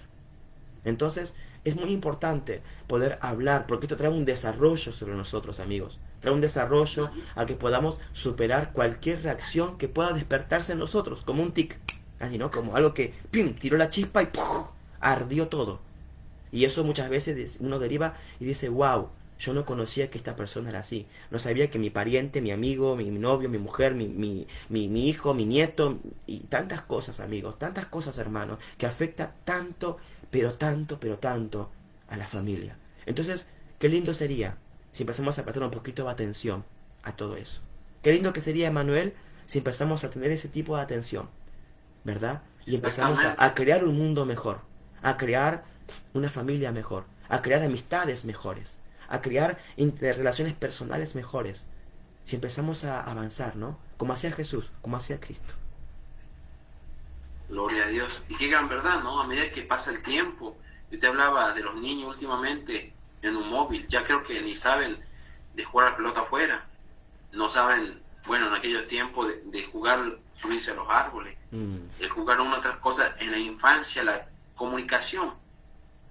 Entonces, es muy importante poder hablar, porque esto trae un desarrollo sobre nosotros, amigos. Trae un desarrollo a que podamos superar cualquier reacción que pueda despertarse en nosotros, como un tic, así, ¿no? Como algo que, ¡pim!, tiró la chispa y ¡puf!, ardió todo. Y eso muchas veces uno deriva y dice, wow, yo no conocía que esta persona era así. No sabía que mi pariente, mi amigo, mi novio, mi mujer, mi hijo, mi nieto, y tantas cosas, amigos, tantas cosas, hermanos, que afecta tanto, pero tanto, pero tanto a la familia. Entonces, qué lindo sería si empezamos a prestar un poquito de atención a todo eso. Qué lindo que sería, Manuel, si empezamos a tener ese tipo de atención, ¿verdad? Y empezamos a crear un mundo mejor, a crear una familia mejor, a crear amistades mejores, a crear interrelaciones personales mejores. Si empezamos a avanzar, ¿no? Como hacía Jesús, como hacía Cristo. Gloria a Dios. Y qué gran verdad, ¿no? A medida que pasa el tiempo, yo te hablaba de los niños últimamente en un móvil, ya creo que ni saben de jugar a la pelota afuera, no saben, bueno, en aquellos tiempos de jugar, subirse a los árboles, de jugar una otras cosas en la infancia, la comunicación.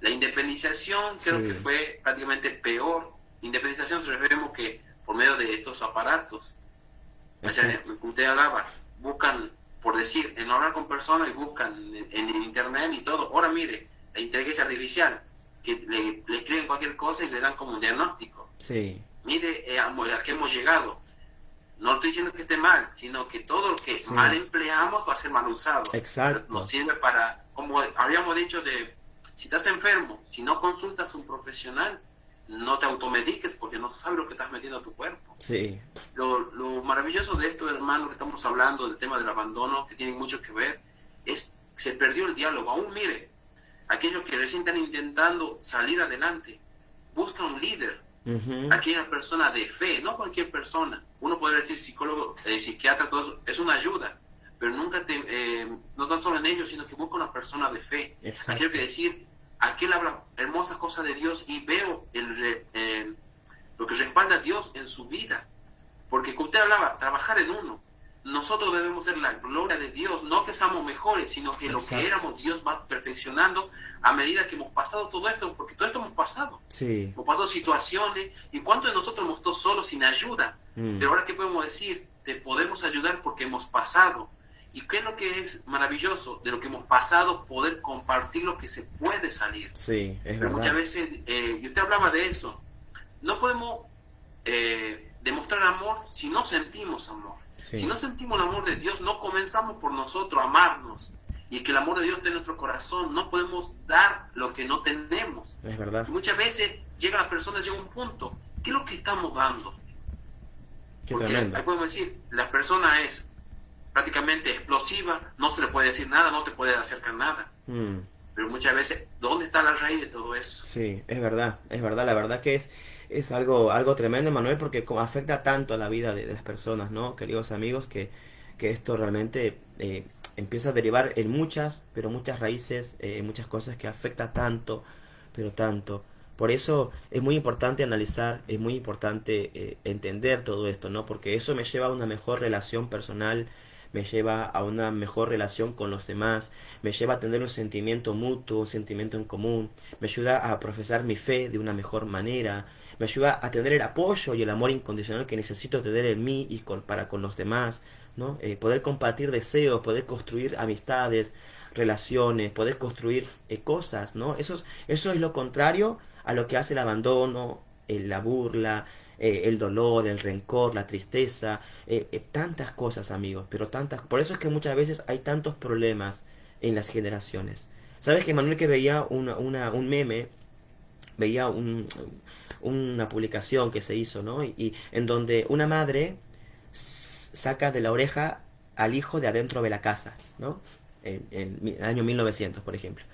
La independización creo que fue prácticamente peor. Independización se referimos que por medio de estos aparatos. O sea, usted hablaba, buscan, por decir, en hablar con personas y buscan en internet y todo. Ahora mire, la inteligencia artificial, que le escriben cualquier cosa y le dan como un diagnóstico. Sí. Mire a qué hemos llegado. No estoy diciendo que esté mal, sino que todo lo que mal empleamos va a ser mal usado. Exacto. Nos sirve para, como habíamos dicho, si estás enfermo, si no consultas a un profesional, no te automediques porque no sabes lo que estás metiendo a tu cuerpo. Sí. Lo maravilloso de esto, hermano, que estamos hablando del tema del abandono, que tiene mucho que ver, es que se perdió el diálogo. Aún mire, aquellos que recién están intentando salir adelante, buscan un líder, aquella persona de fe, no cualquier persona. Uno puede decir psicólogo, psiquiatra, todo eso, es una ayuda, pero nunca no tan solo en ellos, sino que busca una persona de fe. Exacto. Aquello que decir, aquel habla hermosas cosas de Dios y veo lo que respalda a Dios en su vida. Porque como usted hablaba, trabajar en uno. Nosotros debemos ser la gloria de Dios, no que seamos mejores, sino que lo que éramos, Dios va perfeccionando a medida que hemos pasado todo esto, porque todo esto hemos pasado. Sí. Hemos pasado situaciones, y cuántos de nosotros hemos estado solos, sin ayuda. Pero ahora, ¿qué podemos decir? Te podemos ayudar porque hemos pasado. ¿Y qué es lo que es maravilloso de lo que hemos pasado? Poder compartir lo que se puede salir. Sí, es Pero verdad. muchas veces, y usted hablaba de eso, no podemos demostrar amor si no sentimos amor. Sí. Si no sentimos el amor de Dios, no comenzamos por nosotros a amarnos. Y que el amor de Dios esté en nuestro corazón. No podemos dar lo que no tenemos. Es verdad. Y muchas veces llega un punto. ¿Qué es lo que estamos dando? Qué Porque tremendo. ahí podemos decir, la persona es prácticamente explosiva, no se le puede decir nada, no te puede acercar nada. Pero muchas veces, ¿dónde está la raíz de todo eso? Sí, es verdad, la verdad que es algo tremendo, Manuel, porque afecta tanto a la vida de las personas, ¿no? Queridos amigos, que esto realmente empieza a derivar en muchas, pero muchas raíces, muchas cosas que afecta tanto, pero tanto. Por eso es muy importante analizar, es muy importante entender todo esto, ¿no? Porque eso me lleva a una mejor relación personal, me lleva a una mejor relación con los demás, me lleva a tener un sentimiento mutuo, un sentimiento en común, me ayuda a profesar mi fe de una mejor manera, me ayuda a tener el apoyo y el amor incondicional que necesito tener en mí y para con los demás, ¿no? Poder compartir deseos, poder construir amistades, relaciones, poder construir cosas, ¿no? Eso es lo contrario a lo que hace el abandono, la burla, el dolor, el rencor, la tristeza, tantas cosas, amigos, pero tantas. Por eso es que muchas veces hay tantos problemas en las generaciones. ¿Sabes que Manuel, que veía un meme, veía una publicación que se hizo, ¿no? Y en donde una madre saca de la oreja al hijo de adentro de la casa, ¿no? En el año 1900, por ejemplo.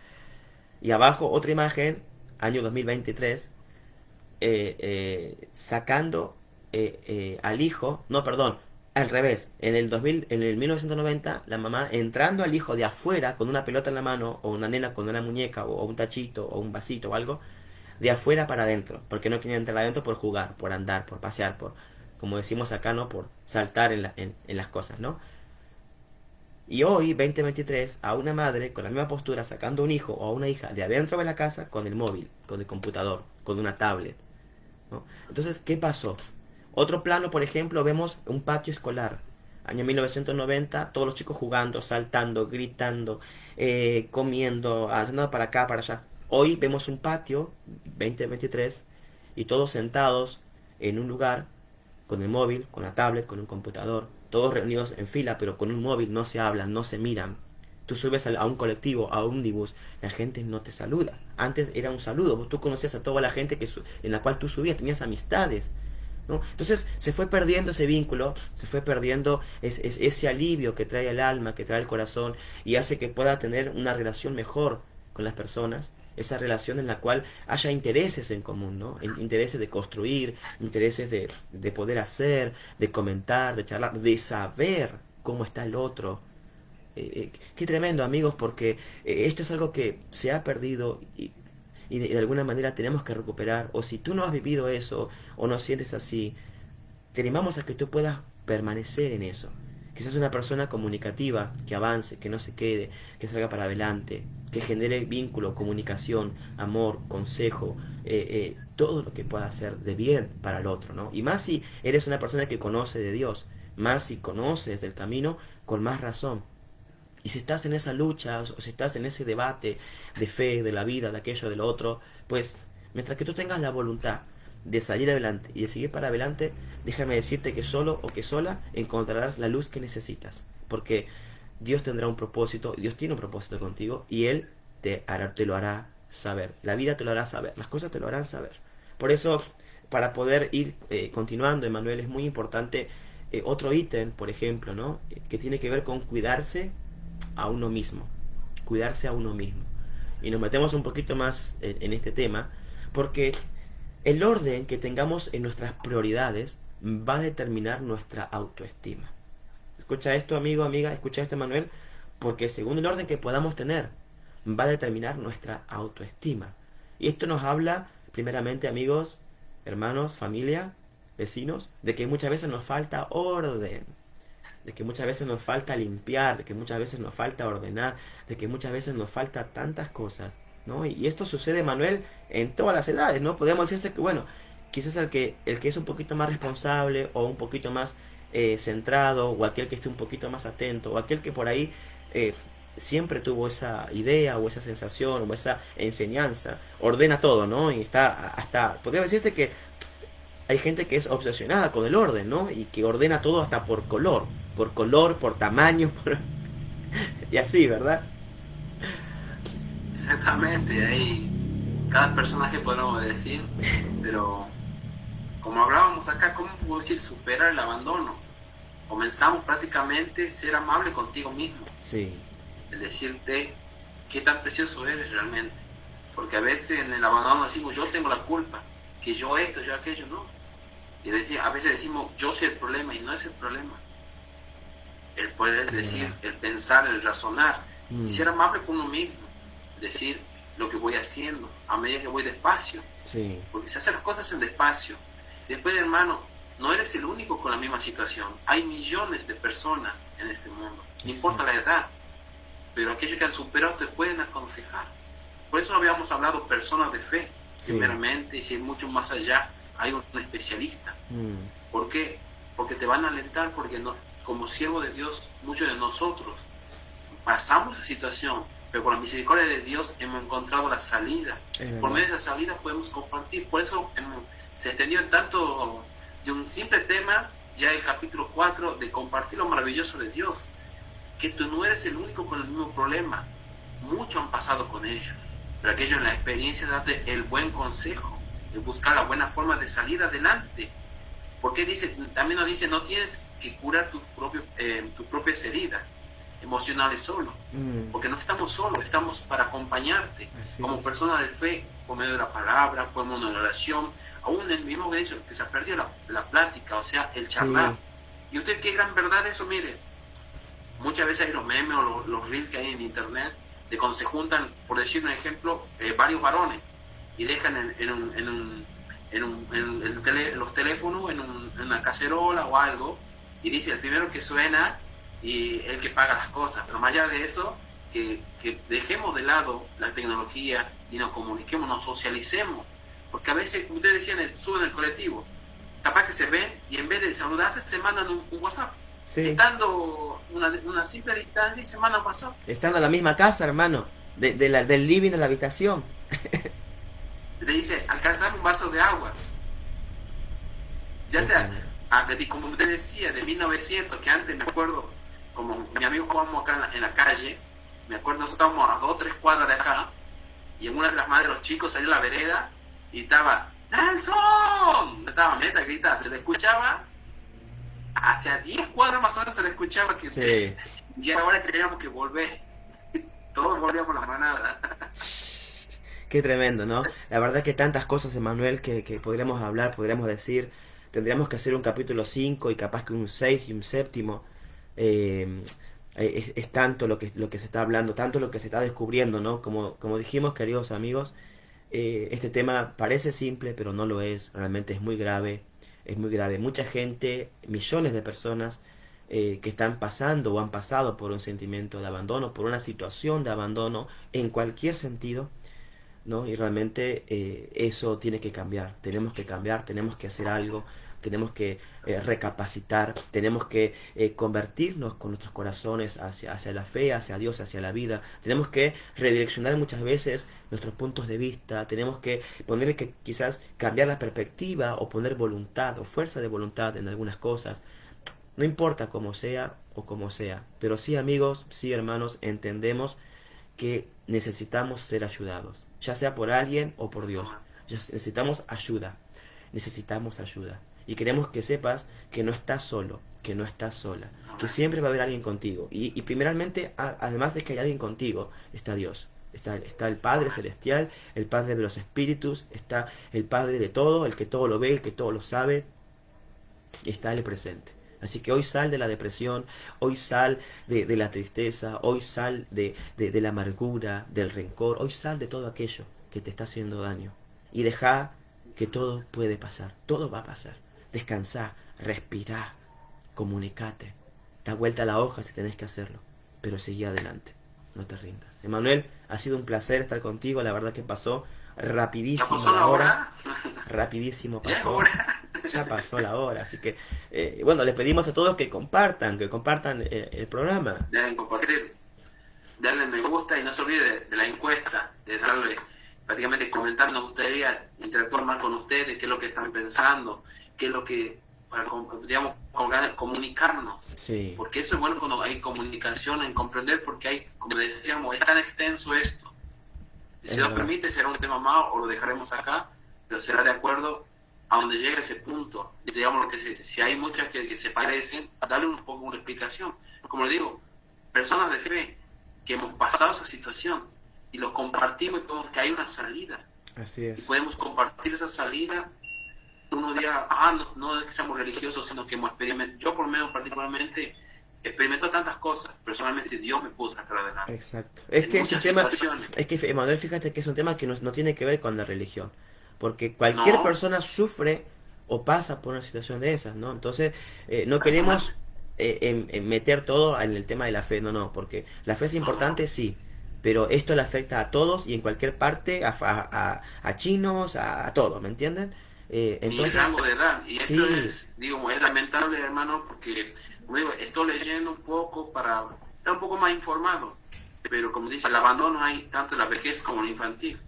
Y abajo otra imagen, año 2023, sacando al hijo, no, perdón, al revés, en el 1990, la mamá entrando al hijo de afuera con una pelota en la mano, o una nena con una muñeca, o un tachito, o un vasito, o algo, de afuera para adentro, porque no quería entrar adentro por jugar, por andar, por pasear, por, como decimos acá, ¿no? Por saltar en las cosas, ¿no? Y hoy, 2023, a una madre con la misma postura sacando un hijo o a una hija de adentro de la casa con el móvil, con el computador, con una tablet, ¿no? Entonces, ¿qué pasó? Otro plano, por ejemplo, vemos un patio escolar. Año 1990, todos los chicos jugando, saltando, gritando, comiendo, haciendo para acá, para allá. Hoy vemos un patio, 2023, y todos sentados en un lugar, con el móvil, con la tablet, con un computador, todos reunidos en fila, pero con un móvil, no se hablan, no se miran. Tú subes a un colectivo, a un ómnibus, la gente no te saluda. Antes era un saludo, tú conocías a toda la gente en la cual tú subías, tenías amistades, ¿no? Entonces se fue perdiendo ese vínculo, se fue perdiendo ese alivio que trae el alma, que trae el corazón, y hace que pueda tener una relación mejor con las personas, esa relación en la cual haya intereses en común, ¿no? Intereses de construir, intereses de poder hacer, de comentar, de charlar, de saber cómo está el otro. Qué tremendo, amigos, porque esto es algo que se ha perdido y de alguna manera tenemos que recuperar. O si tú no has vivido eso o no sientes así, te animamos a que tú puedas permanecer en eso. Que seas una persona comunicativa, que avance, que no se quede, que salga para adelante, que genere vínculo, comunicación, amor, consejo, todo lo que pueda hacer de bien para el otro, ¿no? Y más si eres una persona que conoce de Dios, más si conoces del camino, con más razón. Y si estás en esa lucha, o si estás en ese debate de fe, de la vida, de aquello, de lo otro, pues mientras que tú tengas la voluntad de salir adelante y de seguir para adelante, déjame decirte que solo o que sola encontrarás la luz que necesitas. Porque Dios tendrá un propósito, Dios tiene un propósito contigo y Él te lo hará saber. La vida te lo hará saber, las cosas te lo harán saber. Por eso, para poder ir continuando, Emanuel, es muy importante otro ítem, por ejemplo, ¿no? Que tiene que ver con cuidarse a uno mismo. Cuidarse a uno mismo. Y nos metemos un poquito más en este tema, porque el orden que tengamos en nuestras prioridades va a determinar nuestra autoestima. Escucha esto, amigo, amiga, escucha esto, Manuel, porque según el orden que podamos tener, va a determinar nuestra autoestima. Y esto nos habla, primeramente, amigos, hermanos, familia, vecinos, de que muchas veces nos falta orden, de que muchas veces nos falta limpiar, de que muchas veces nos falta ordenar, de que muchas veces nos falta tantas cosas, ¿no? Y esto sucede, Manuel, en todas las edades, ¿no? Podemos decirse que, bueno, quizás el que es un poquito más responsable o un poquito más centrado, o aquel que esté un poquito más atento, o aquel que por ahí eh, siempre tuvo esa idea o esa sensación o esa enseñanza, ordena todo, ¿no? Y está hasta, podría decirse que hay gente que es obsesionada con el orden, ¿no? Y que ordena todo hasta por color, por tamaño, y así, ¿verdad? Exactamente, hay cada personaje podemos decir, pero como hablábamos acá, ¿cómo puedo decir superar el abandono? Comenzamos prácticamente a ser amable contigo mismo, Sí. el decirte qué tan precioso eres realmente, porque a veces en el abandono decimos yo tengo la culpa, que yo esto, yo aquello, no, y a veces decimos yo soy el problema y no es el problema, el poder decir, el pensar, el razonar, y ser amable con uno mismo, decir lo que voy haciendo a medida que voy despacio, Sí. porque si haces las cosas en despacio, después, hermano, no eres el único con la misma situación, hay millones de personas en este mundo, no importa la edad, pero aquellos que han superado te pueden aconsejar. Por eso habíamos hablado personas de fe, Sí. primeramente, y si es mucho más allá, hay un especialista. ¿Por qué? Porque te van a alentar, porque no, como siervo de Dios, muchos de nosotros pasamos esa situación, pero por la misericordia de Dios hemos encontrado la salida. Por medio de la salida podemos compartir. Por eso se extendió tanto de un simple tema, ya el capítulo 4, de compartir lo maravilloso de Dios, que tú no eres el único con el mismo problema. Muchos han pasado con ellos, pero aquellos en la experiencia date el buen consejo, de buscar la buena forma de salir adelante. Porque también nos dice, no tienes que curar tus propias heridas emocionales solo, porque no estamos solos, estamos para acompañarte. Así como es. personas de fe, por medio de la palabra, por medio de la oración, aún en el mismo de eso, que se ha perdido la plática, o sea, el charlar. Sí. Y usted, qué gran verdad eso, mire, muchas veces hay los memes o los reels que hay en internet, de cuando se juntan, por decir un ejemplo, varios varones, y dejan los teléfonos en una cacerola o algo, y dice el primero que suena y el que paga las cosas. Pero más allá de eso, que dejemos de lado la tecnología y nos comuniquemos, nos socialicemos, porque a veces, como ustedes decían, suben el colectivo, capaz que se ven y en vez de saludarse se mandan un WhatsApp, estando una simple distancia, y se mandan WhatsApp. Estando en la misma casa, hermano, del living a la habitación. Le dice, alcanzame un vaso de agua. Ya sea, como usted decía, de 1900, que antes me acuerdo, como mi amigo jugábamos acá en la calle, me acuerdo, estábamos a 2 o 3 cuadras de acá, y en una de las madres de los chicos salió a la vereda, y estaba, ¡Nelson! Estaba meta gritando, se le escuchaba, hacia 10 cuadras más o menos se le escuchaba, que Sí. Y ahora teníamos que volver, todos volvíamos la manada. Qué tremendo, ¿no? La verdad que tantas cosas, Emanuel, que podríamos hablar, podríamos decir. Tendríamos que hacer un capítulo 5 y capaz que un 6 y un séptimo. Es tanto lo que se está hablando, tanto lo que se está descubriendo, ¿no? Como dijimos, queridos amigos, este tema parece simple, pero no lo es. Realmente es muy grave, es muy grave. Mucha gente, millones de personas que están pasando o han pasado por un sentimiento de abandono, por una situación de abandono, en cualquier sentido, ¿no? Y realmente eso tiene que cambiar, tenemos que hacer algo, tenemos que recapacitar, tenemos que convertirnos con nuestros corazones hacia la fe, hacia Dios, hacia la vida, tenemos que redireccionar muchas veces nuestros puntos de vista, tenemos que poner que quizás cambiar la perspectiva o poner voluntad o fuerza de voluntad en algunas cosas, no importa cómo sea o cómo sea, pero sí, amigos, sí, hermanos, entendemos que necesitamos ser ayudados, ya sea por alguien o por Dios, necesitamos ayuda. Necesitamos ayuda. Y queremos que sepas que no estás solo, que no estás sola, que siempre va a haber alguien contigo. Y primeramente, además de que hay alguien contigo, está Dios. Está el Padre Celestial, el Padre de los Espíritus, está el Padre de todo, el que todo lo ve, el que todo lo sabe, está el presente. Así que hoy sal de la depresión, hoy sal de la tristeza, hoy sal de la amargura, del rencor, hoy sal de todo aquello que te está haciendo daño. Y deja que todo puede pasar, todo va a pasar. Descansá, respirá, comunicate, da vuelta a la hoja si tenés que hacerlo, pero seguí adelante, no te rindas. Emanuel, ha sido un placer estar contigo, la verdad que pasó rapidísimo. ¿Ya pasó la hora? Rapidísimo pasó. Ya pasó la hora, así que bueno, les pedimos a todos que compartan el programa. Deben compartir, darle me gusta y no se olvide de la encuesta, de darle, prácticamente comentar. Nos gustaría interactuar más con ustedes, qué es lo que están pensando, qué es lo que, para, digamos, comunicarnos. Sí. Porque eso es bueno cuando hay comunicación, en comprender, porque hay, como decíamos, es tan extenso esto. Si nos permite, será un tema más o lo dejaremos acá, pero será de acuerdo a donde llegue ese punto. Digamos, si hay muchas que se parecen, darle un poco una explicación. Como le digo, personas de fe que hemos pasado esa situación y lo compartimos y podemos que hay una salida. Así es. Y podemos compartir esa salida. Uno dirá, no es que seamos religiosos, sino que hemos experimentado. Yo, por lo menos, particularmente, experimento tantas cosas. Personalmente, Dios me pudo sacar adelante. Exacto. Es que es un tema. Situaciones. Es que, Emanuel, fíjate que es un tema que no tiene que ver con la religión. Porque cualquier persona sufre o pasa por una situación de esas, ¿no? Entonces, no queremos meter todo en el tema de la fe, no, porque la fe es importante, sí, pero esto le afecta a todos y en cualquier parte, a chinos, a todos, ¿me entienden? Entonces, y el rango de edad, y sí. esto es, digo, es lamentable, hermano, porque, como digo, estoy leyendo un poco para estar un poco más informado, pero como dice, el abandono hay tanto en la vejez como en la infantil.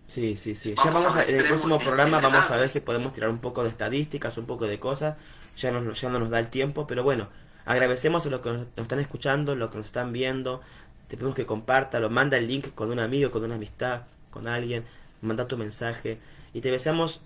Sí. Ya en el próximo programa vamos a ver si podemos tirar un poco de estadísticas, un poco de cosas. Ya no nos da el tiempo, pero bueno, agradecemos a los que nos están escuchando, los que nos están viendo. Te pedimos que compartas, manda el link con un amigo, con una amistad, con alguien. Manda tu mensaje. Y te deseamos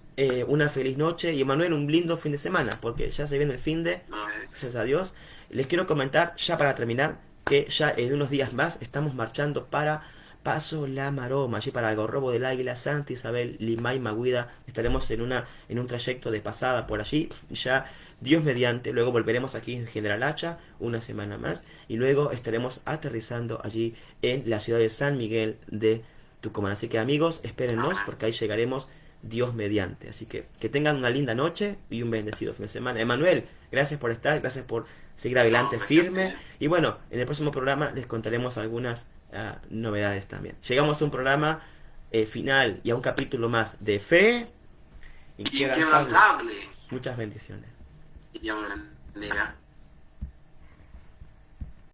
una feliz noche y, Emanuel, un lindo fin de semana, porque ya se viene el fin de, gracias a Dios. Les quiero comentar, ya para terminar, que ya en unos días más estamos marchando para Paso La Maroma, allí para Algarrobo del Águila, Santa Isabel, Limay, Maguida. Estaremos en un trayecto de pasada por allí, ya Dios mediante. Luego volveremos aquí en General Hacha una semana más y luego estaremos aterrizando allí en la ciudad de San Miguel de Tucumán. Así que, amigos, espérennos porque ahí llegaremos Dios mediante. Así que tengan una linda noche y un bendecido fin de semana. Emanuel, gracias por estar, gracias por seguir adelante firme. Y bueno, en el próximo programa les contaremos algunas novedades también. Llegamos a un programa final y a un capítulo más de Fe Inquebrantable. Inquebrantable. Muchas bendiciones. Dios me bendiga.